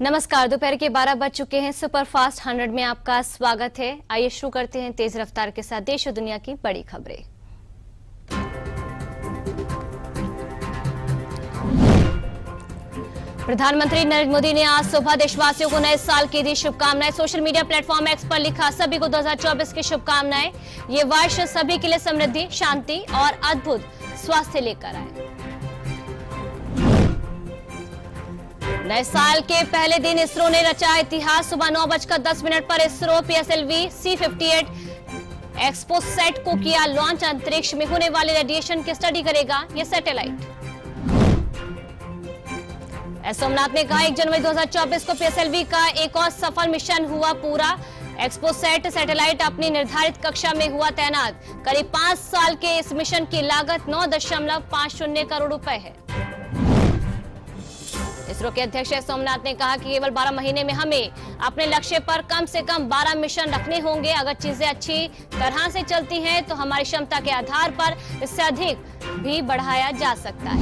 नमस्कार, दोपहर के 12 बज चुके हैं। सुपरफास्ट 100 में आपका स्वागत है। आइए शुरू करते हैं तेज रफ्तार के साथ देश और दुनिया की बड़ी खबरें। प्रधानमंत्री नरेंद्र मोदी ने आज सुबह देशवासियों को नए साल की दी शुभकामनाएं। सोशल मीडिया प्लेटफॉर्म एक्स पर लिखा, सभी को 2024 की शुभकामनाएं। ये वर्ष सभी के लिए समृद्धि, शांति और अद्भुत स्वास्थ्य लेकर आए। नए साल के पहले दिन इसरो ने रचा इतिहास। सुबह 9:10 पर इसरो PSLV C58 एक्सपोसैट को किया लॉन्च। अंतरिक्ष में होने वाले रेडिएशन की स्टडी करेगा ये सैटेलाइट। एस सोमनाथ ने कहा, 1 जनवरी 2024 को PSLV का एक और सफल मिशन हुआ पूरा। एक्सपोसैट सैटेलाइट अपनी निर्धारित कक्षा में हुआ तैनात। करीब 5 साल के इस मिशन की लागत 9.50 करोड़ रुपए है। इसरो के अध्यक्ष एस सोमनाथ ने कहा कि केवल 12 महीने में हमें अपने लक्ष्य पर कम से कम 12 मिशन रखने होंगे। अगर चीजें अच्छी तरह से चलती हैं तो हमारी क्षमता के आधार पर इससे अधिक भी बढ़ाया जा सकता है।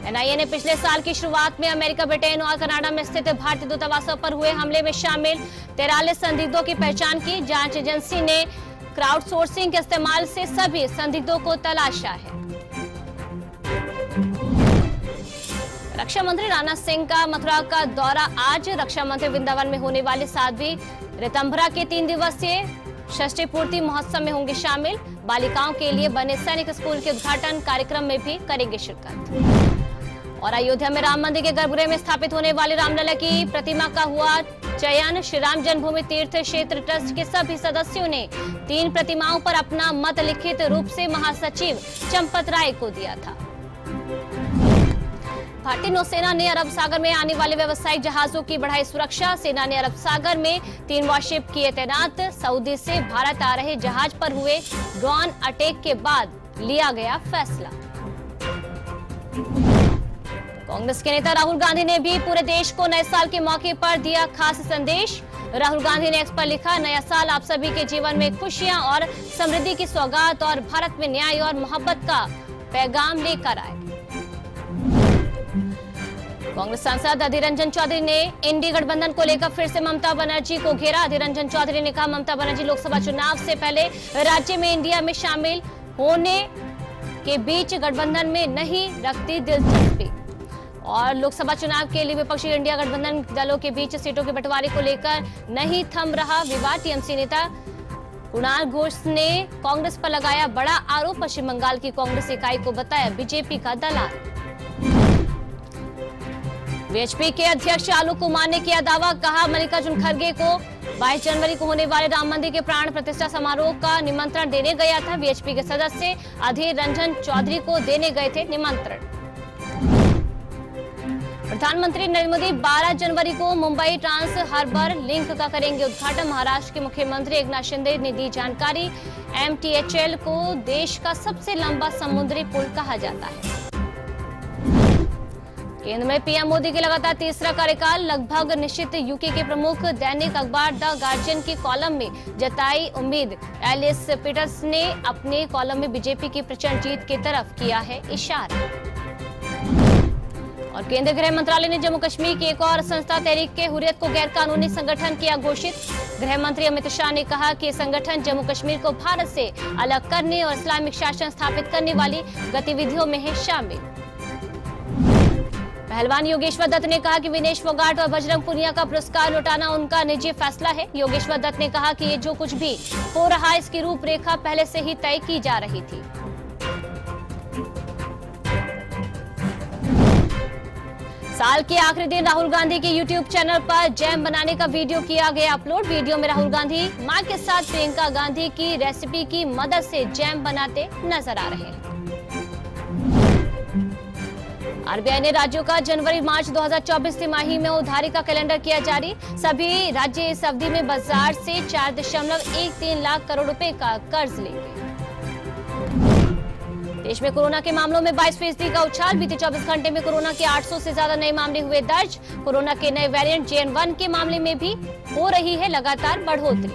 NIA ने पिछले साल की शुरुआत में अमेरिका, ब्रिटेन और कनाडा में स्थित भारतीय दूतावासों पर हुए हमले में शामिल 43 संदिग्धों की पहचान की। जांच एजेंसी ने क्राउडसोर्सिंग के इस्तेमाल से सभी संदिग्धों को तलाशा है। रक्षा मंत्री राजनाथ सिंह का मथुरा का दौरा आज। रक्षा मंत्री वृंदावन में होने वाले 7वीं ऋतंभरा के 3 दिवसीय षष्ठी पूर्ति महोत्सव में होंगे शामिल। बालिकाओं के लिए बने सैनिक स्कूल के उद्घाटन कार्यक्रम में भी करेंगे शिरकत। और अयोध्या में राम मंदिर के गर्भगृह में स्थापित होने वाली रामलला की प्रतिमा का हुआ चयन। श्री राम जन्मभूमि तीर्थ क्षेत्र ट्रस्ट के सभी सदस्यों ने 3 प्रतिमाओं पर अपना मत लिखित रूप से महासचिव चंपत राय को दिया था। भारतीय नौसेना ने अरब सागर में आने वाले व्यावसायिक जहाजों की बढ़ाई सुरक्षा। सेना ने अरब सागर में 3 वॉरशिप किए तैनात। सऊदी से भारत आ रहे जहाज पर हुए ड्रोन अटैक के बाद लिया गया फैसला। कांग्रेस के नेता राहुल गांधी ने भी पूरे देश को नए साल के मौके पर दिया खास संदेश। राहुल गांधी ने एक्स पर लिखा, नया साल आप सभी के जीवन में खुशियां और समृद्धि की सौगात और भारत में न्याय और मोहब्बत का पैगाम लेकर आए। कांग्रेस सांसद अधीर रंजन चौधरी ने इंडी गठबंधन को लेकर फिर से ममता बनर्जी को घेरा। अधीर रंजन चौधरी ने कहा, ममता बनर्जी लोकसभा चुनाव से पहले राज्य में इंडिया में शामिल होने के बीच गठबंधन में नहीं रखती दिलचस्पी। और लोकसभा चुनाव के लिए विपक्षी इंडिया गठबंधन दलों के बीच सीटों के बंटवारे को लेकर नहीं थम रहा विवाद। टीएमसी नेता कुणाल घोष ने कांग्रेस पर लगाया बड़ा आरोप। पश्चिम बंगाल की कांग्रेस इकाई को बताया बीजेपी का दलाल। बीएचपी के अध्यक्ष आलोक कुमार ने किया दावा, कहा मल्लिकार्जुन खड़गे को 22 जनवरी को होने वाले राम मंदिर के प्राण प्रतिष्ठा समारोह का निमंत्रण देने गया था। बीएचपी के सदस्य अधीर रंजन चौधरी को देने गए थे निमंत्रण। प्रधानमंत्री नरेंद्र मोदी 12 जनवरी को मुंबई ट्रांस हार्बर लिंक का करेंगे उद्घाटन। महाराष्ट्र के मुख्यमंत्री एकनाथ शिंदे ने दी जानकारी। MTHL को देश का सबसे लंबा समुद्री पुल कहा जाता है। केंद्र में पीएम मोदी के लगातार तीसरा कार्यकाल लगभग निश्चित। यूके के प्रमुख दैनिक अखबार द गार्जियन की कॉलम में जताई उम्मीद। एलिस पीटर्स ने अपने कॉलम में बीजेपी की प्रचंड जीत की तरफ किया है इशारा। और केंद्रीय गृह मंत्रालय ने जम्मू कश्मीर की एक और संस्था तहरीक हुर्रियत को गैर कानूनी संगठन किया घोषित। गृह मंत्री अमित शाह ने कहा कि संगठन जम्मू कश्मीर को भारत से अलग करने और इस्लामिक शासन स्थापित करने वाली गतिविधियों में है शामिल। पहलवान योगेश्वर दत्त ने कहा कि विनेश फोगाट और बजरंग पुनिया का पुरस्कार लौटाना उनका निजी फैसला है। योगेश्वर दत्त ने कहा कि ये जो कुछ भी हो रहा है इसकी रूपरेखा पहले से ही तय की जा रही थी। साल के आखिरी दिन राहुल गांधी के YouTube चैनल पर जैम बनाने का वीडियो किया गया अपलोड। वीडियो में राहुल गांधी मां के साथ प्रियंका गांधी की रेसिपी की मदद से जैम बनाते नजर आ रहे हैं। आरबीआई ने राज्यों का जनवरी-मार्च 2024 तिमाही में उधारी का कैलेंडर किया जारी। सभी राज्य इस अवधि में बाजार से 4.13 लाख करोड़ रुपए का कर्ज लेंगे। देश में कोरोना के मामलों में 22% का उछाल। बीते 24 घंटे में कोरोना के 800 से ज्यादा नए मामले हुए दर्ज। कोरोना के नए वेरिएंट JN1 के मामले में भी हो रही है लगातार बढ़ोतरी।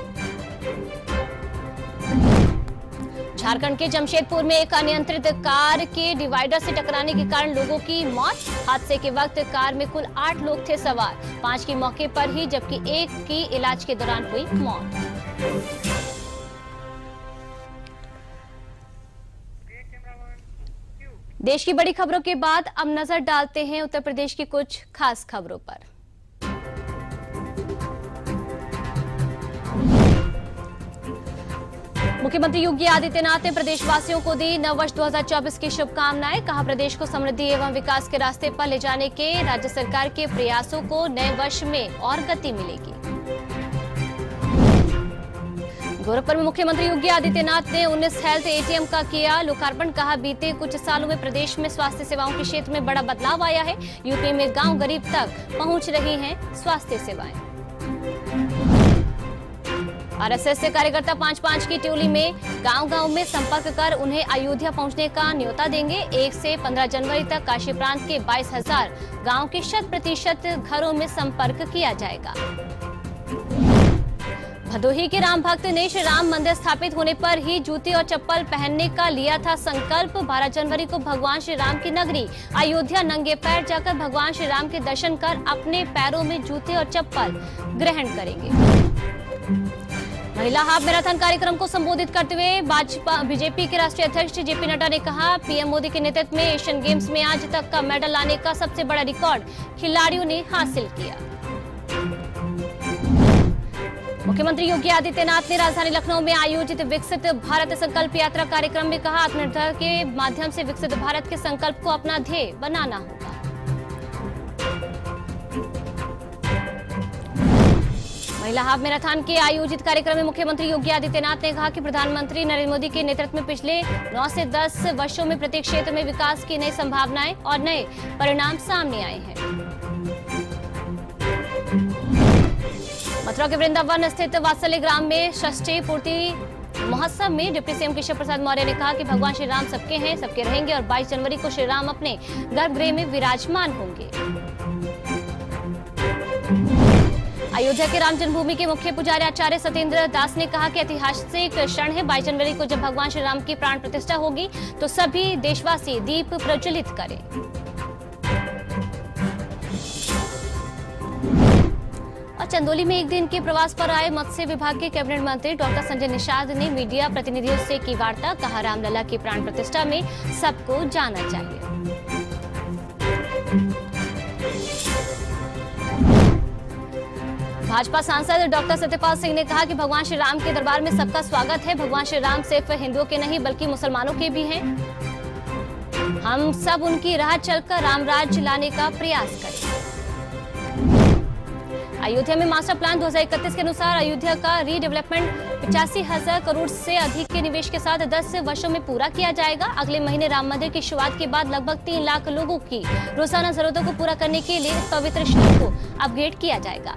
झारखंड के जमशेदपुर में एक अनियंत्रित कार के डिवाइडर से टकराने के कारण लोगों की मौत। हादसे के वक्त कार में कुल 8 लोग थे सवार, 5 की मौके पर ही जबकि 1 की इलाज के दौरान हुई मौत। देश की बड़ी खबरों के बाद अब नजर डालते हैं उत्तर प्रदेश की कुछ खास खबरों पर। मुख्यमंत्री योगी आदित्यनाथ ने प्रदेशवासियों को दी नववर्ष 2024 की शुभकामनाएं। कहा, प्रदेश को समृद्धि एवं विकास के रास्ते पर ले जाने के राज्य सरकार के प्रयासों को नए वर्ष में और गति मिलेगी। गोरखपुर में मुख्यमंत्री योगी आदित्यनाथ ने 19 हेल्थ एटीएम का किया लोकार्पण। कहा, बीते कुछ सालों में प्रदेश में स्वास्थ्य सेवाओं के क्षेत्र में बड़ा बदलाव आया है। यूपी में गांव गरीब तक पहुंच रही हैं स्वास्थ्य सेवाएं। आरएसएस से कार्यकर्ता 5-5 की टोली में गांव-गांव में संपर्क कर उन्हें अयोध्या पहुंचने का न्योता देंगे। 1 से 15 जनवरी तक काशी प्रांत के 22,000 गांव के 100% घरों में संपर्क किया जाएगा। भदोही के राम भक्त ने श्री राम मंदिर स्थापित होने पर ही जूते और चप्पल पहनने का लिया था संकल्प। 12 जनवरी को भगवान श्री राम की नगरी अयोध्या नंगे पैर जाकर भगवान श्री राम के दर्शन कर अपने पैरों में जूते और चप्पल ग्रहण करेंगे। महिला हाफ मैराथन कार्यक्रम को संबोधित करते हुए बीजेपी के राष्ट्रीय अध्यक्ष जेपी नड्डा ने कहा, पीएम मोदी के नेतृत्व में एशियन गेम्स में आज तक का मेडल लाने का सबसे बड़ा रिकॉर्ड खिलाड़ियों ने हासिल किया। मुख्यमंत्री योगी आदित्यनाथ ने राजधानी लखनऊ में आयोजित विकसित भारत संकल्प यात्रा कार्यक्रम में कहा, आत्मनिर्भर के माध्यम से विकसित भारत के संकल्प को अपना ध्येय बनाना होगा। महिला हाफ मैराथन के आयोजित कार्यक्रम में मुख्यमंत्री योगी आदित्यनाथ ने कहा कि प्रधानमंत्री नरेंद्र मोदी के नेतृत्व में पिछले 9 से 10 वर्षों में प्रत्येक क्षेत्र में विकास की नई संभावनाएं और नए परिणाम सामने आए हैं। मथुरा के वृंदावन स्थित वात्सल्य ग्राम में षष्ठी पूर्ति महोत्सव में डिप्टी सीएम केशव प्रसाद मौर्य ने कहा कि भगवान श्री राम सबके हैं, सबके रहेंगे और 22 जनवरी को श्री राम अपने गर्भगृह में विराजमान होंगे। अयोध्या के राम जन्मभूमि के मुख्य पुजारी आचार्य सत्येंद्र दास ने कहा कि ऐतिहासिक क्षण है 22 जनवरी को जब भगवान श्री राम की प्राण प्रतिष्ठा होगी तो सभी देशवासी दीप प्रज्वलित करें। और चंदौली में एक दिन के प्रवास पर आए मत्स्य विभाग के कैबिनेट मंत्री डॉक्टर संजय निषाद ने मीडिया प्रतिनिधियों से की वार्ता। कहा, रामलला की प्राण प्रतिष्ठा में सबको जाना चाहिए। भाजपा सांसद डॉक्टर सत्यपाल सिंह ने कहा कि भगवान श्री राम के दरबार में सबका स्वागत है। भगवान श्री राम सिर्फ हिंदुओं के नहीं बल्कि मुसलमानों के भी हैं। हम सब उनकी राह चलकर राम राज्य लाने का प्रयास करें। अयोध्या में मास्टर प्लान 2031 के अनुसार अयोध्या का रीडेवलपमेंट 85,000 करोड़ से अधिक के निवेश के साथ 10 वर्षों में पूरा किया जाएगा। अगले महीने राम मंदिर की शुरुआत के बाद लगभग 3 लाख लोगों की रोजाना जरूरतों को पूरा करने के लिए इस पवित्र शहर को अपग्रेड किया जाएगा।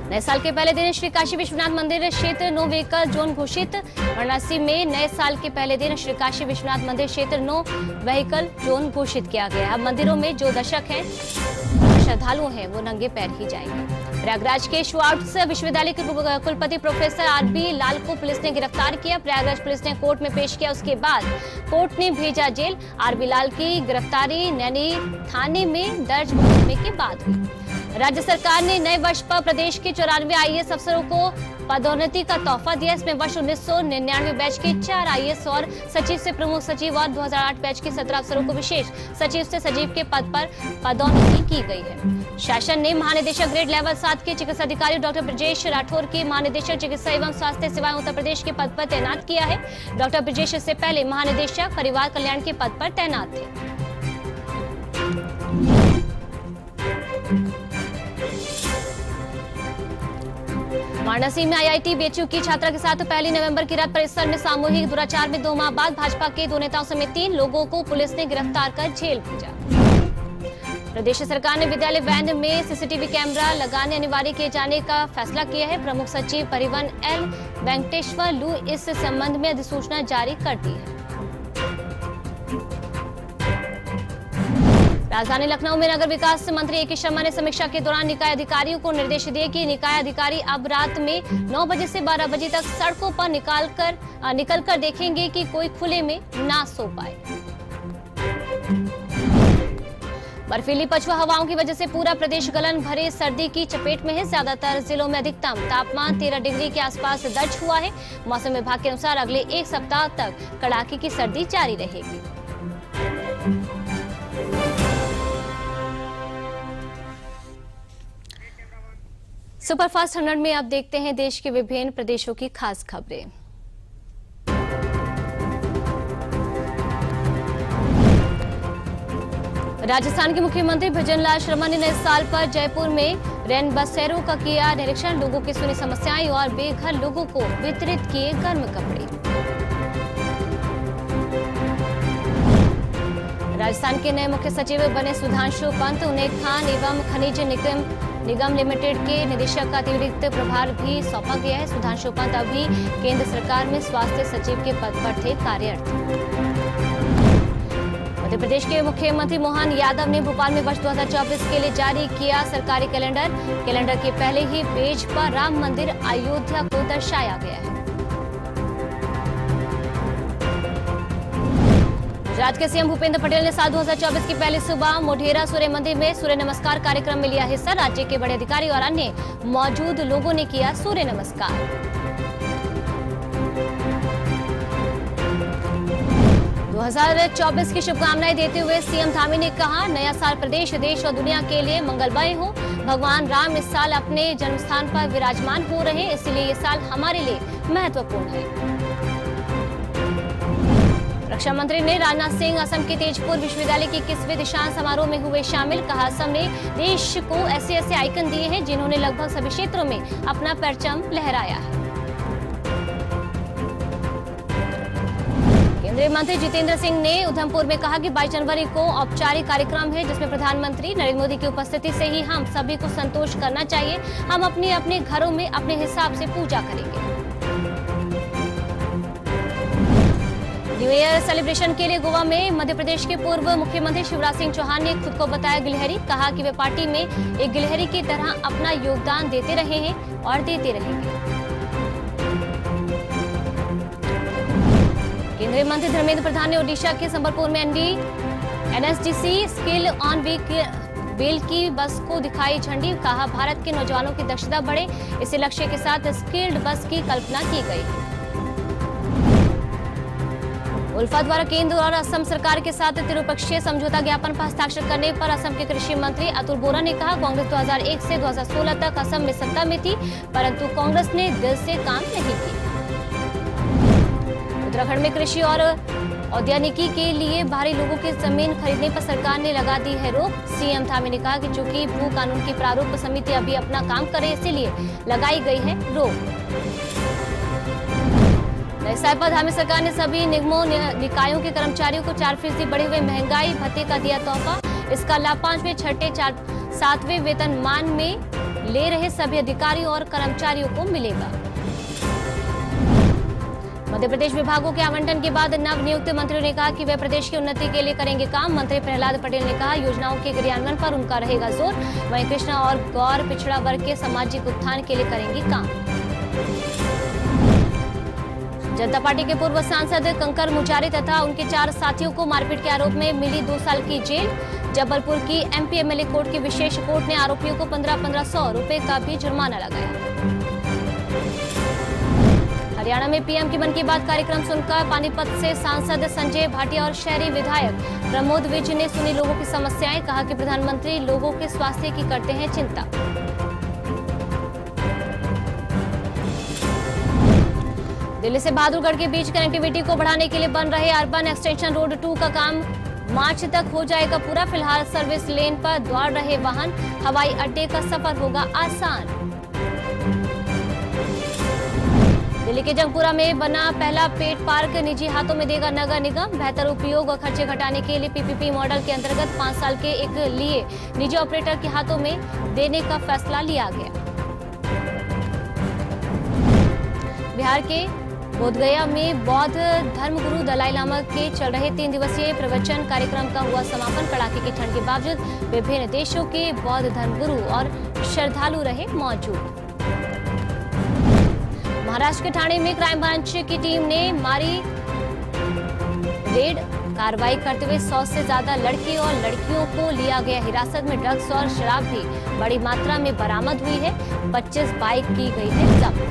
नए साल के पहले दिन श्री काशी विश्वनाथ मंदिर क्षेत्र नो व्हीकल जोन घोषित। वाराणसी में नए साल के पहले दिन श्री काशी विश्वनाथ मंदिर क्षेत्र नो व्हीकल जोन घोषित किया गया। अब मंदिरों में जो दर्शक हैं श्रद्धालु हैं वो नंगे पैर ही जाएंगे। प्रयागराज के श्वार्ट्ज विश्वविद्यालय के कुलपति प्रोफेसर आरबी लाल को पुलिस ने गिरफ्तार किया। प्रयागराज पुलिस ने कोर्ट में पेश किया, उसके बाद कोर्ट ने भेजा जेल। आरबी लाल की गिरफ्तारी नैनी थाने में दर्ज मुकदमे के बाद हुई। राज्य सरकार ने नए वर्ष पर प्रदेश के 94 आईएएस अफसरों को पदोन्नति का तोहफा दिया। इसमें वर्ष 1999 बैच के 4 आईएएस और सचिव से प्रमुख सचिव और 2008 बैच के 17 अफसरों को विशेष सचिव से सचिव के पद पर पदोन्नति की गई है। शासन ने महानिदेशक ग्रेड लेवल 7 के चिकित्सा अधिकारी डॉक्टर ब्रजेश राठौर के महानिदेशक चिकित्सा एवं स्वास्थ्य सेवाएं उत्तर प्रदेश के पद पर तैनात किया है। डॉक्टर ब्रजेश इससे पहले महानिदेशक परिवार कल्याण के पद पर तैनात थे। वाराणसी में आईआईटी बीएचयू की छात्रा के साथ 1 नवंबर की रात परिसर में सामूहिक दुराचार में 2 माह बाद भाजपा के 2 नेताओं समेत 3 लोगों को पुलिस ने गिरफ्तार कर जेल भेजा। प्रदेश सरकार ने विद्यालय वैन में सीसीटीवी कैमरा लगाने अनिवार्य किए जाने का फैसला किया है। प्रमुख सचिव परिवहन एल वेंकटेश्वर लू इस संबंध में अधिसूचना जारी कर दी है। राजधानी लखनऊ में नगर विकास मंत्री ए के शर्मा ने समीक्षा के दौरान निकाय अधिकारियों को निर्देश दिए कि निकाय अधिकारी अब रात में 9 बजे से 12 बजे तक सड़कों पर निकलकर देखेंगे कि कोई खुले में ना सो पाए। बर्फीली पछुआ हवाओं की वजह से पूरा प्रदेश गलन भरे सर्दी की चपेट में है। ज्यादातर जिलों में अधिकतम तापमान 13 डिग्री के आसपास दर्ज हुआ है। मौसम विभाग के अनुसार अगले एक सप्ताह तक कड़ाके की सर्दी जारी रहेगी। सुपरफास्ट 100 में अब देखते हैं देश के विभिन्न प्रदेशों की खास खबरें। राजस्थान के मुख्यमंत्री भजनलाल शर्मा ने नए साल पर जयपुर में रैन बसेरों का किया निरीक्षण। लोगों की सुनी समस्याएं और बेघर लोगों को वितरित किए गर्म कपड़े। राजस्थान के नए मुख्य सचिव बने सुधांशु पंत। उन्हें खान एवं खनिज निगम लिमिटेड के निदेशक का अतिरिक्त प्रभार भी सौंपा गया है। सुधांशु पंत अभी केंद्र सरकार में स्वास्थ्य सचिव के पद पर थे कार्यरत। मध्य प्रदेश के मुख्यमंत्री मोहन यादव ने भोपाल में वर्ष 2024 के लिए जारी किया सरकारी कैलेंडर। कैलेंडर के पहले ही पेज पर राम मंदिर अयोध्या को दर्शाया गया है। गुजरात के सीएम भूपेंद्र पटेल ने साल 2024 की पहली सुबह मोढेरा सूर्य मंदिर में सूर्य नमस्कार कार्यक्रम में लिया हिस्सा। राज्य के बड़े अधिकारी और अन्य मौजूद लोगों ने किया सूर्य नमस्कार। 2024 की शुभकामनाएं देते हुए सीएम धामी ने कहा, नया साल प्रदेश, देश और दुनिया के लिए मंगलमय हो। भगवान राम इस साल अपने जन्मस्थान पर विराजमान हो रहे, इसलिए ये साल हमारे लिए महत्वपूर्ण है। रक्षा मंत्री ने राजनाथ सिंह असम के तेजपुर विश्वविद्यालय के 21वें दीक्षांत समारोह में हुए शामिल। कहा, असम ने देश को ऐसे ऐसे आइकन दिए हैं जिन्होंने लगभग सभी क्षेत्रों में अपना परचम लहराया है। केंद्रीय मंत्री जितेंद्र सिंह ने उधमपुर में कहा कि 22 जनवरी को औपचारिक कार्यक्रम है जिसमें प्रधानमंत्री नरेंद्र मोदी की उपस्थिति से ही हम सभी को संतोष करना चाहिए। हम अपने अपने घरों में अपने हिसाब से पूजा करेंगे। न्यू ईयर सेलिब्रेशन के लिए गोवा में मध्य प्रदेश के पूर्व मुख्यमंत्री शिवराज सिंह चौहान ने खुद को बताया गिलहरी। कहा कि वे पार्टी में एक गिलहरी की तरह अपना योगदान देते रहे हैं और देते रहेंगे। केंद्रीय मंत्री धर्मेंद्र प्रधान ने ओडिशा के संबलपुर में एनएसडीसी स्किल ऑन व्हील की बस को दिखाई झंडी। कहा, भारत के नौजवानों की दक्षता बढ़े, इसी लक्ष्य के साथ स्किल्ड बस की कल्पना की गई है। उल्फा द्वारा केंद्र और असम सरकार के साथ त्रिपक्षीय समझौता ज्ञापन पर हस्ताक्षर करने पर असम के कृषि मंत्री अतुल बोरा ने कहा, कांग्रेस 2001 से 2016 तक असम में सत्ता में थी, परंतु कांग्रेस ने दिल से काम नहीं किया। उत्तराखंड में कृषि और औद्यानिकी के लिए बाहरी लोगों की जमीन खरीदने पर सरकार ने लगा दी है रोक। सीएम धामी ने कहा कि चूंकि भू कानून की प्रारूप समिति अभी अपना काम करे, इसीलिए लगाई गई है रोक। नए साल पर धामी सरकार ने सभी निगमों निकायों के कर्मचारियों को 4% बढ़े हुए महंगाई भत्ते का दिया तोहफा। इसका लाभ 5वें, 6ठे, 7वें वेतनमान में ले रहे सभी अधिकारियों और कर्मचारियों को मिलेगा। मध्य प्रदेश विभागों के आवंटन के बाद नव नियुक्त मंत्रियों ने कहा कि वे प्रदेश की उन्नति के लिए करेंगे काम। मंत्री प्रहलाद पटेल ने कहा, योजनाओं के क्रियान्वयन पर उनका रहेगा जोर। वहीं कृष्णा और गौर पिछड़ा वर्ग के सामाजिक उत्थान के लिए करेंगी काम। जनता पार्टी के पूर्व सांसद कंकर मुचारी तथा उनके 4 साथियों को मारपीट के आरोप में मिली 2 साल की जेल। जबलपुर की एमपी एमएलए कोर्ट की विशेष कोर्ट ने आरोपियों को 1500 रुपए का भी जुर्माना लगाया। हरियाणा में पीएम की मन की बात कार्यक्रम सुनकर पानीपत से सांसद संजय भाटिया और शहरी विधायक प्रमोद विज ने सुनी लोगों की समस्याएं। कहा कि प्रधानमंत्री लोगों के स्वास्थ्य की करते हैं चिंता। दिल्ली से बहादुरगढ़ के बीच कनेक्टिविटी को बढ़ाने के लिए बन रहे अर्बन एक्सटेंशन रोड 2 का काम मार्च तक हो जाएगा पूरा। फिलहाल सर्विस लेन पर दौड़ रहे वाहन, हवाई अड्डे का सफर होगा आसान। दिल्ली के जंगपुरा में बना पहला पेट पार्क निजी हाथों में देगा नगर निगम। बेहतर उपयोग और खर्चे घटाने के लिए पीपीपी मॉडल के अंतर्गत 5 साल के एक लिए निजी ऑपरेटर के हाथों में देने का फैसला लिया गया। बिहार के बोधगया में बौद्ध धर्मगुरु दलाई लामा के चल रहे 3 दिवसीय प्रवचन कार्यक्रम का हुआ समापन। कड़ाके की ठंड के बावजूद विभिन्न देशों के बौद्ध धर्मगुरु और श्रद्धालु रहे मौजूद। महाराष्ट्र के ठाणे में क्राइम ब्रांच की टीम ने मारी रेड। कार्रवाई करते हुए 100 से ज्यादा लड़के और लड़कियों को लिया गया हिरासत में। ड्रग्स और शराब भी बड़ी मात्रा में बरामद हुई है। 25 बाइक की गई है जब्त।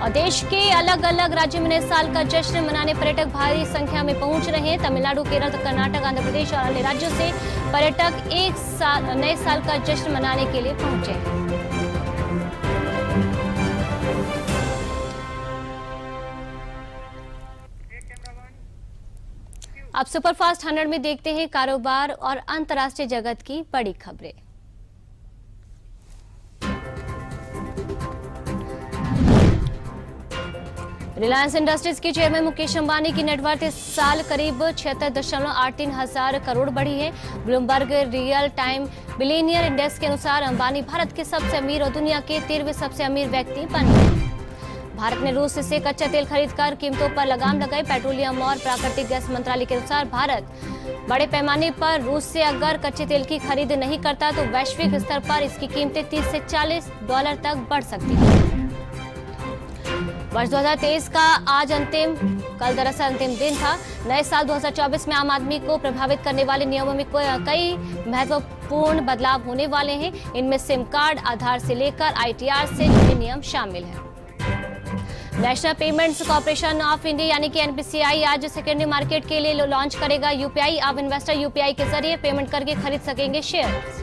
और देश के अलग अलग राज्यों में नए साल का जश्न मनाने पर्यटक भारी संख्या में पहुंच रहे हैं। तमिलनाडु, केरल, कर्नाटक, आंध्र प्रदेश और अन्य राज्यों से पर्यटक नए साल का जश्न मनाने के लिए पहुंचे हैं। अब सुपरफास्ट 100 में देखते हैं कारोबार और अंतर्राष्ट्रीय जगत की बड़ी खबरें। रिलायंस इंडस्ट्रीज के चेयरमैन मुकेश अंबानी की नेटवर्थ इस साल करीब 76.83 हजार करोड़ बढ़ी है। Bloomberg real time billionaire index के अनुसार अंबानी भारत के सबसे अमीर और दुनिया के 13वें सबसे अमीर व्यक्ति बन गए। भारत ने रूस से कच्चा तेल खरीदकर कीमतों पर लगाम लगाई। पेट्रोलियम और प्राकृतिक गैस मंत्रालय के अनुसार भारत बड़े पैमाने पर रूस से अगर कच्चे तेल की खरीद नहीं करता तो वैश्विक स्तर पर इसकी कीमतें 30 से $40 तक बढ़ सकती हैं। वर्ष 2023 का कल दरअसल अंतिम दिन था। नए साल 2024 में आम आदमी को प्रभावित करने वाले नियमों में कई महत्वपूर्ण बदलाव होने वाले हैं। इनमें सिम कार्ड, आधार से लेकर ITR से जुड़े नियम शामिल हैं। National payments corporation of India यानी कि NPCI आज सेकेंडरी मार्केट के लिए लॉन्च करेगा UPI। अब इन्वेस्टर UPI के जरिए पेमेंट करके खरीद सकेंगे शेयर।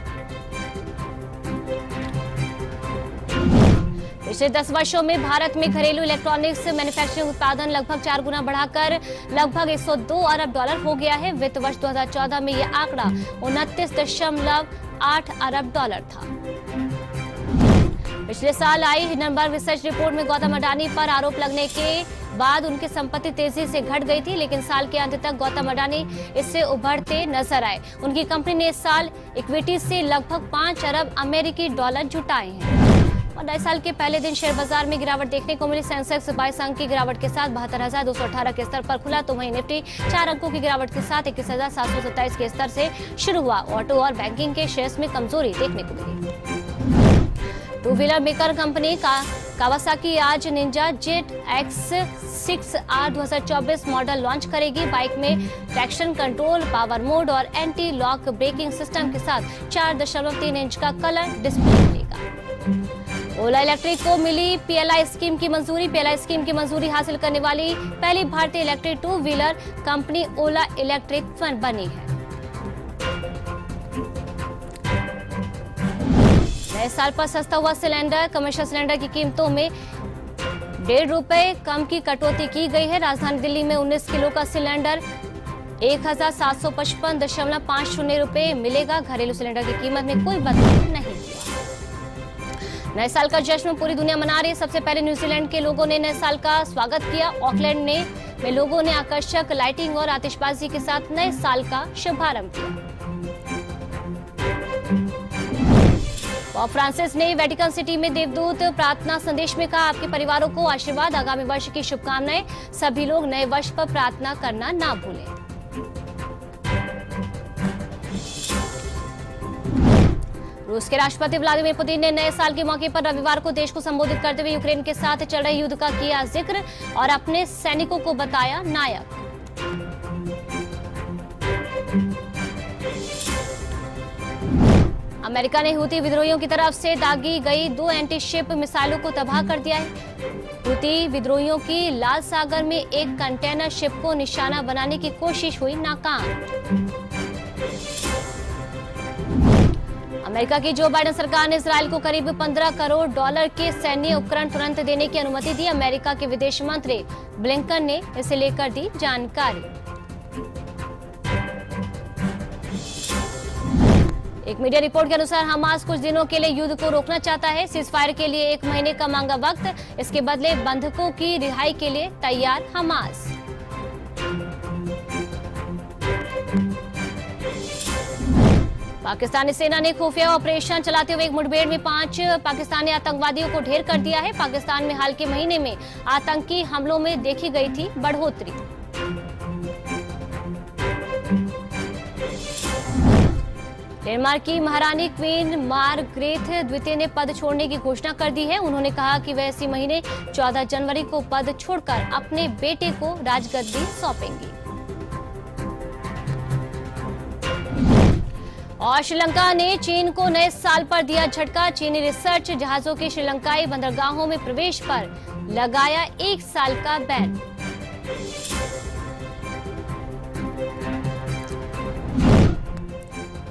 पिछले 10 वर्षों में भारत में घरेलू इलेक्ट्रॉनिक्स मैन्युफैक्चरिंग उत्पादन लगभग 4 गुना बढ़ाकर लगभग $102 अरब हो गया है। वित्त वर्ष 2014 में यह आंकड़ा $29.8 अरब था। पिछले साल आई हिंडनबर्ग रिसर्च रिपोर्ट में गौतम अडानी पर आरोप लगने के बाद उनकी संपत्ति तेजी से घट गई थी, लेकिन साल के अंत तक गौतम अडानी इससे उभरते नजर आए। उनकी कंपनी ने इस साल इक्विटी से लगभग $5 अरब अमेरिकी डॉलर जुटाए हैं। और नए साल के पहले दिन शेयर बाजार में गिरावट देखने को मिली। सेंसेक्स 22 अंक की गिरावट के साथ 72,218 के स्तर पर खुला, तो वहीं निफ्टी 4 अंकों की गिरावट के साथ 21,727 के स्तर से शुरू हुआ। ऑटो और बैंकिंग के शेयर्स में कमजोरी देखने को मिली। Two wheeler maker company Kawasaki आज निंजा जेट X6R 2024 मॉडल लॉन्च करेगी। बाइक में ट्रैक्शन कंट्रोल, पावर मोड और एंटी लॉक ब्रेकिंग सिस्टम के साथ 4.3 इंच का कलर डिस्प्ले मिलेगा। ओला इलेक्ट्रिक को मिली PLI स्कीम की मंजूरी। PLI स्कीम की मंजूरी हासिल करने वाली पहली भारतीय इलेक्ट्रिक टू व्हीलर कंपनी ओला इलेक्ट्रिक बनी है। नए साल पर सस्ता हुआ सिलेंडर। कमर्शियल सिलेंडर की कीमतों में ₹1.5 कम की कटौती की गई है। राजधानी दिल्ली में 19 किलो का सिलेंडर 1,755.50 रुपए मिलेगा। घरेलू सिलेंडर की कीमत में कोई बदलाव नहीं हुआ। नए साल का जश्न पूरी दुनिया मना रही है। सबसे पहले न्यूजीलैंड के लोगों ने नए साल का स्वागत किया। ऑकलैंड में लोगों ने आकर्षक लाइटिंग और आतिशबाजी के साथ नए साल का शुभारंभ किया। पोप फ्रांसिस ने वेटिकन सिटी में देवदूत प्रार्थना संदेश में कहा, आपके परिवारों को आशीर्वाद, आगामी वर्ष की शुभकामनाएं। सभी लोग नए वर्ष पर प्रार्थना करना ना भूलें। रूस के राष्ट्रपति व्लादिमीर पुतिन ने नए साल के मौके पर रविवार को देश को संबोधित करते हुए यूक्रेन के साथ चल रहे युद्ध का किया जिक्र और अपने सैनिकों को बताया नायक। अमेरिका ने हूती विद्रोहियों की तरफ से दागी गई 2 एंटी शिप मिसाइलों को तबाह कर दिया है। हूती विद्रोहियों की लाल सागर में एक कंटेनर शिप को निशाना बनाने की कोशिश हुई नाकाम। अमेरिका की जो बाइडेन सरकार ने इजराइल को करीब $15 करोड़ के सैन्य उपकरण तुरंत देने की अनुमति दी। अमेरिका के विदेश मंत्री ब्लिंकन ने इसे लेकर दी जानकारी। एक मीडिया रिपोर्ट के अनुसार हमास कुछ दिनों के लिए युद्ध को रोकना चाहता है। सीजफायर के लिए 1 महीने का मांगा वक्त, इसके बदले बंधकों की रिहाई के लिए तैयार हमास। पाकिस्तानी सेना ने खुफिया ऑपरेशन चलाते हुए एक मुठभेड़ में 5 पाकिस्तानी आतंकवादियों को ढेर कर दिया है। पाकिस्तान में हाल के महीने में आतंकी हमलों में देखी गई थी बढ़ोतरी। डेनमार्क की महारानी क्वीन मार्गरेट द्वितीय ने पद छोड़ने की घोषणा कर दी है। उन्होंने कहा कि वह इसी महीने 14 जनवरी को पद छोड़कर अपने बेटे को राजगद्दी सौंपेंगी। और श्रीलंका ने चीन को नए साल पर दिया झटका। चीनी रिसर्च जहाजों के श्रीलंकाई बंदरगाहों में प्रवेश पर लगाया 1 साल का बैन।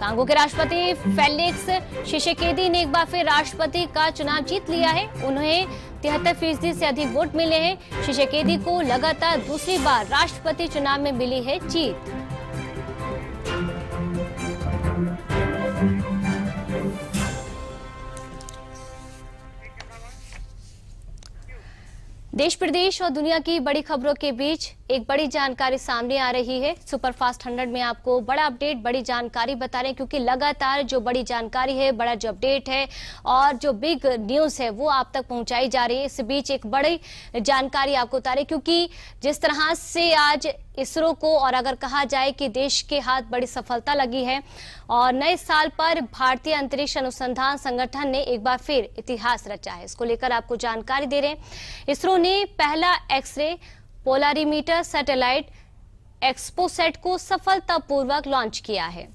कांगो के राष्ट्रपति फेलिक्स त्शिसेकेदी ने एक बार फिर राष्ट्रपति का चुनाव जीत लिया है। उन्हें 73% से अधिक वोट मिले हैं। त्शिसेकेदी को लगातार दूसरी बार राष्ट्रपति चुनाव में मिली है जीत। देश प्रदेश और दुनिया की बड़ी खबरों के बीच एक बड़ी जानकारी सामने आ रही है। सुपरफास्ट 100 में आपको बड़ा अपडेट, बड़ी जानकारी बता रहे हैं, क्योंकि लगातार जो बड़ी जानकारी है, बड़ा जो अपडेट है और जो बिग न्यूज है वो आप तक पहुंचाई जा रही है। इस बीच एक बड़ी जानकारी आपको बता रहे, क्योंकि जिस तरह से आज इसरो को और अगर कहा जाए कि देश के हाथ बड़ी सफलता लगी है और नए साल पर भारतीय अंतरिक्ष अनुसंधान संगठन ने एक बार फिर इतिहास रचा है। इसको लेकर आपको जानकारी दे रहे हैं। इसरो ने पहला एक्सरे पोलारीमीटर सैटेलाइट एक्सपोसेट को सफलतापूर्वक लॉन्च किया है।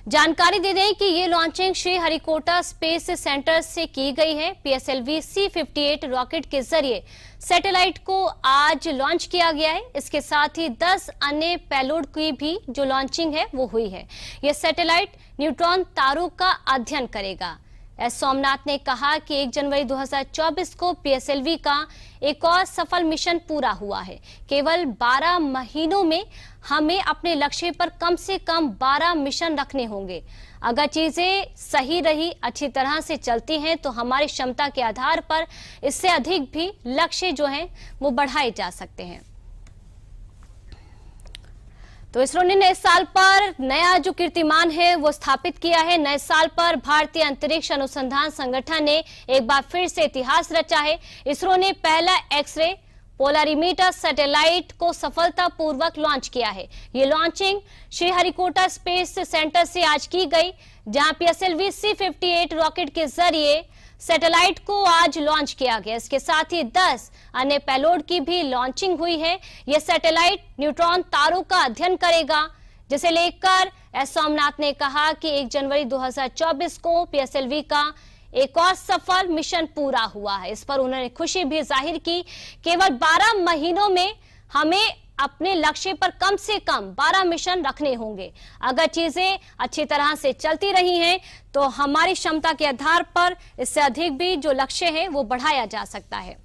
जानकारी दे दें कि ये launching Shri Harikota space centre से की गई है। PSLV C-58 रॉकेट के जरिए सैटेलाइट को आज लॉन्च किया गया है। इसके साथ ही 10 अन्य पेलोड की भी जो लॉन्चिंग है वो हुई है। यह सैटेलाइट न्यूट्रॉन तारों का अध्ययन करेगा। एस सोमनाथ ने कहा कि 1 जनवरी 2024 को PSLV का एक और सफल मिशन पूरा हुआ है। केवल 12 महीनों में हमें अपने लक्ष्य पर कम से कम 12 मिशन रखने होंगे। अगर चीजें सही रही, अच्छी तरह से चलती हैं, तो हमारी क्षमता के आधार पर इससे अधिक भी लक्ष्य जो हैं वो बढ़ाए जा सकते हैं। तो इसरो ने नए साल पर नया जो कीर्तिमान है वो स्थापित किया है। नए साल पर भारतीय अंतरिक्ष अनुसंधान संगठन ने एक बार फिर से इतिहास रचा है। इसरो ने पहला एक्सरे पोलारीमीटर सैटेलाइट को सफलतापूर्वक लॉन्च किया है। ये launching Shri Harikota space centre से आज की गई, जहां PSLV C-58 रॉकेट के जरिए सैटेलाइट को आज लॉन्च किया गया। इसके साथ ही 10 अन्य पेलोड की भी लॉन्चिंग हुई है। यह सैटेलाइट न्यूट्रॉन तारों का अध्ययन करेगा, जिसे लेकर एस सोमनाथ ने कहा कि 1 जनवरी 2024 को PSLV का एक और सफल मिशन पूरा हुआ है। इस पर उन्होंने खुशी भी जाहिर की। केवल 12 महीनों में हमें अपने लक्ष्य पर कम से कम 12 मिशन रखने होंगे। अगर चीजें अच्छी तरह से चलती रही हैं तो हमारी क्षमता के आधार पर इससे अधिक भी जो लक्ष्य है वो बढ़ाया जा सकता है।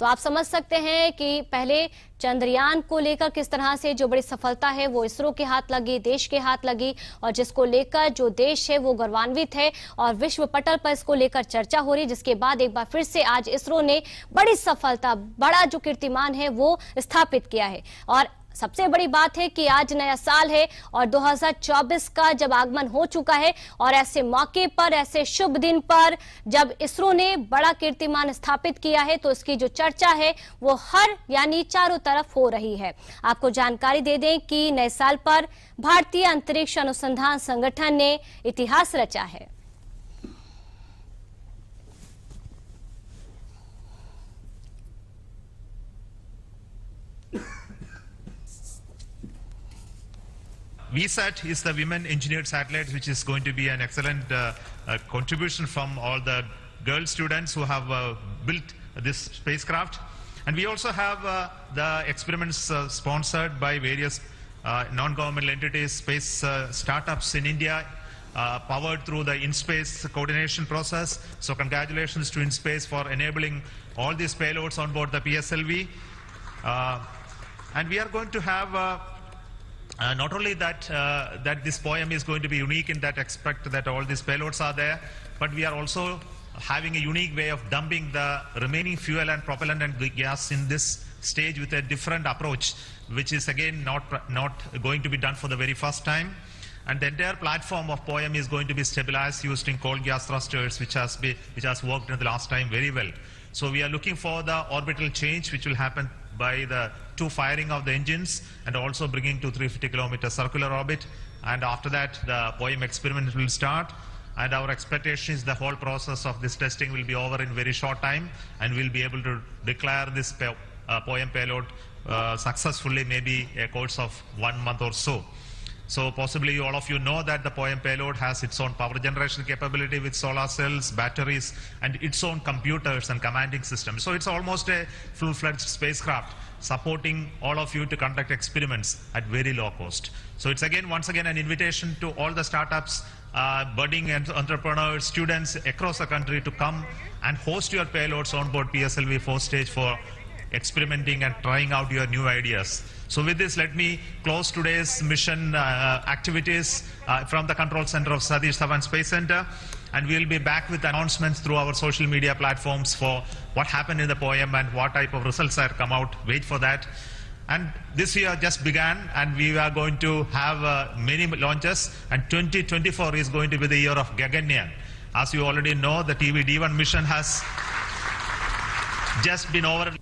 तो आप समझ सकते हैं कि पहले चंद्रयान को लेकर किस तरह से जो बड़ी सफलता है वो इसरो के हाथ लगी, देश के हाथ लगी, और जिसको लेकर जो देश है वो गौरवान्वित है और विश्व पटल पर इसको लेकर चर्चा हो रही। जिसके बाद एक बार फिर से आज इसरो ने बड़ी सफलता, बड़ा जो कीर्तिमान है वो स्थापित किया है। और सबसे बड़ी बात है कि आज नया साल है और 2024 का जब आगमन हो चुका है, और ऐसे मौके पर, ऐसे शुभ दिन पर जब इसरो ने बड़ा कीर्तिमान स्थापित किया है, तो इसकी जो चर्चा है वो हर यानी चारों तरफ हो रही है। आपको जानकारी दे दें कि नए साल पर भारतीय अंतरिक्ष अनुसंधान संगठन ने इतिहास रचा है। VSAT is the Women Engineered Satellite, which is going to be an excellent contribution from all the girl students who have built this spacecraft. And we also have the experiments sponsored by various non-governmental entities, space startups in India, powered through the InSpace coordination process. So congratulations to InSpace for enabling all these payloads on board the PSLV. And we are going to have not only that that this poem is going to be unique in that aspect that all these payloads are there, but we are also having a unique way of dumping the remaining fuel and propellant and gas in this stage with a different approach, which is again not going to be done for the very first time. And the entire platform of POEM is going to be stabilized using cold gas thrusters, which has worked in the last time very well. So we are looking for the orbital change, which will happen by the two firing of the engines and also bringing to 350-kilometer circular orbit. And after that, the POEM experiment will start. And our expectation is the whole process of this testing will be over in very short time, and we'll be able to declare this POEM payload successfully, maybe a course of 1 month or so. So possibly all of you know that the POEM payload has its own power generation capability with solar cells, batteries, and its own computers and commanding systems. So it's almost a full-fledged spacecraft supporting all of you to conduct experiments at very low cost. So it's once again an invitation to all the startups, budding entrepreneurs, students across the country to come and host your payloads on board PSLV 4-stage for experimenting and trying out your new ideas. So with this, let me close today's mission activities from the control center of Satish Dhawan Space Center, and we'll be back with announcements through our social media platforms for what happened in the POEM and what type of results have come out. Wait for that. And this year just began, and we are going to have many launches, and 2024 is going to be the year of Gaganyaan. As you already know, the TVD1 mission has just been over.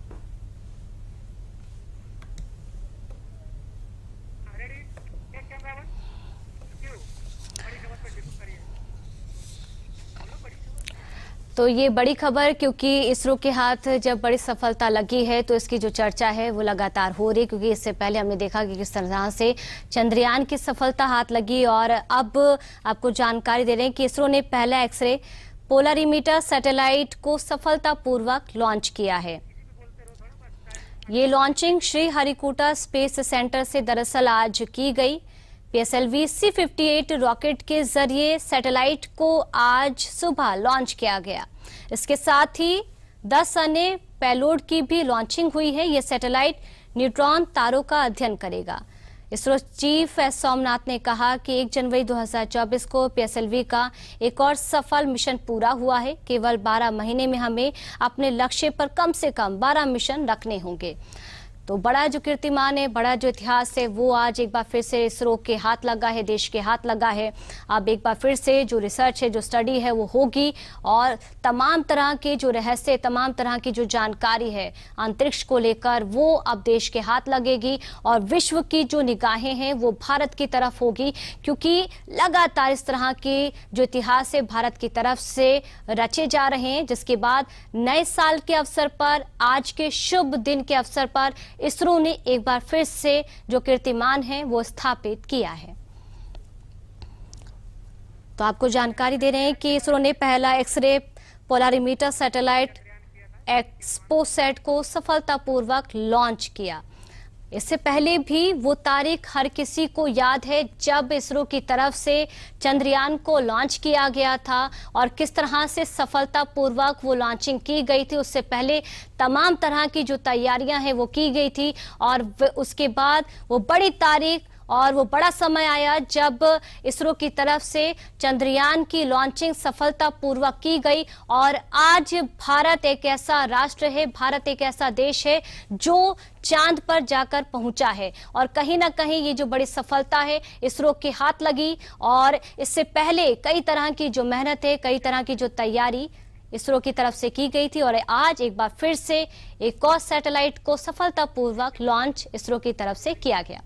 तो ये बड़ी खबर, क्योंकि इसरो के हाथ जब बड़ी सफलता लगी है तो इसकी जो चर्चा है वो लगातार हो रही, क्योंकि इससे पहले हमने देखा कि किस तरह से चंद्रयान की सफलता हाथ लगी। और अब आपको जानकारी दे रहे हैं कि इसरो ने पहला एक्सरे पोलरीमीटर सैटेलाइट को सफलतापूर्वक लॉन्च किया है। ये launching Shri Harikota space centre से दरअसल आज की गई। PSLV C-58 रॉकेट के जरिए सैटेलाइट को आज सुबह लॉन्च किया गया। इसके साथ ही 10 अन्य पेलोड की भी लॉन्चिंग हुई है। यह सैटेलाइट न्यूट्रॉन तारों का अध्ययन करेगा। इसरो चीफ एस सोमनाथ ने कहा कि 1 जनवरी 2024 को PSLV का एक और सफल मिशन पूरा हुआ है। केवल 12 महीने में हमें अपने लक्ष्य पर कम से कम 12 मिशन रखने होंगे। तो बड़ा जो कीर्तिमान है, बड़ा जो इतिहास है, वो आज एक बार फिर से इसरो के हाथ लगा है, देश के हाथ लगा है। अब एक बार फिर से जो रिसर्च है, जो स्टडी है, वो होगी और तमाम तरह के जो रहस्य, तमाम तरह की जो जानकारी है अंतरिक्ष को लेकर, वो अब देश के हाथ लगेगी और विश्व की जो निगाहें हैं वो भारत की तरफ होगी, क्योंकि लगातार इस तरह की जो इतिहास है भारत की तरफ से रचे जा रहे हैं। जिसके बाद नए साल के अवसर पर, आज के शुभ दिन के अवसर पर इसरो ने एक बार फिर से जो कीर्तिमान है वो स्थापित किया है। तो आपको जानकारी दे रहे हैं कि इसरो ने पहला एक्सरे पोलरीमीटर सैटेलाइट एक्सपोसैट को सफलतापूर्वक लॉन्च किया। इससे पहले भी वो तारीख हर किसी को याद है जब इसरो की तरफ से चंद्रयान को लॉन्च किया गया था और किस तरह से सफलतापूर्वक वो लॉन्चिंग की गई थी। उससे पहले तमाम तरह की जो तैयारियां हैं वो की गई थी और उसके बाद वो बड़ी तारीख और वो बड़ा समय आया जब इसरो की तरफ से चंद्रयान की लॉन्चिंग सफलतापूर्वक की गई। और आज भारत एक ऐसा राष्ट्र है, भारत एक ऐसा देश है जो चांद पर जाकर पहुंचा है। और कहीं ना कहीं ये जो बड़ी सफलता है इसरो के हाथ लगी, और इससे पहले कई तरह की जो मेहनत है, कई तरह की जो तैयारी इसरो की तरफ से की गई थी, और आज एक बार फिर से एक और सैटेलाइट को सफलतापूर्वक लॉन्च इसरो की तरफ से किया गया।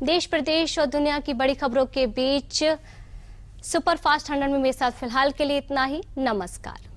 देश, प्रदेश और दुनिया की बड़ी खबरों के बीच सुपरफास्ट 100 में मेरे साथ फिलहाल के लिए इतना ही। नमस्कार।